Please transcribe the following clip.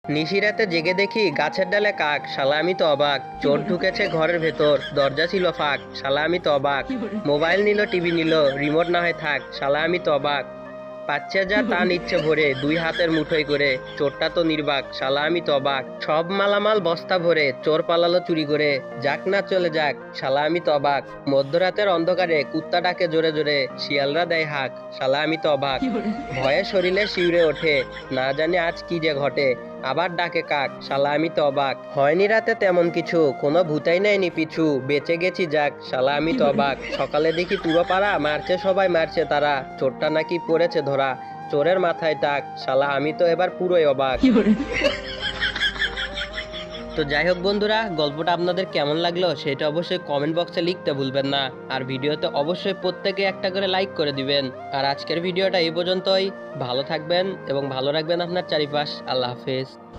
নিশিরাতে জেগে দেখি গাছের ডালে কাক, শালা আমি তো অবাক। চোর ঢুকেছে ঘরের ভেতর, দরজা ছিল ফাঁক, শালা আমি তো অবাক। মোবাইল নিল, টিভি নিল, রিমোট না হয় থাক, শালা আমি তো অবাক। পাচ্ছে যা তা নিচ্ছে ভরে, দুই হাতের মুঠোয় করে, চোরটা তো নির্বাক, শালা আমি তো অবাক। সব মালামাল বস্তা ভরে, চোর পালালো চুরি করে, যাক না চলে যাক, শালা আমি তো অবাক। মধ্যরাতের অন্ধকারে কুত্তা ডাকে জোরে জোরে, শিয়ালরা দেয় হাঁক, শালা আমি তো অবাক। ভয়ে শরীরে শিউরে ওঠে, না জানি আজ কি যে ঘটে, আবার ডাকে কাক, শালা আমি তো অবাক। হয়নি রাতে তেমন কিছু, কোনো ভূতাই নেয়নি পিছু, বেঁচে গেছি যাক, শালা আমি তো অবাক। সকালে দেখি পুরো পাড়া মারছে, সবাই মারছে তারা, চোরটা নাকি পড়েছে ধরা, চোরের মাথায় টাক, শালা আমি তো এবার পুরোই অবাক। তো যাই হোক বন্ধুরা, গল্পটা আপনাদের কেমন লাগলো সেটা অবশ্যই কমেন্ট বক্সে লিখতে ভুলবেন না। আর ভিডিওতে অবশ্যই প্রত্যেকে একটা করে লাইক করে দিবেন। আর আজকের ভিডিওটা এই পর্যন্তই। ভালো থাকবেন এবং ভালো রাখবেন আপনার চারিপাশ। আল্লাহ হাফেজ।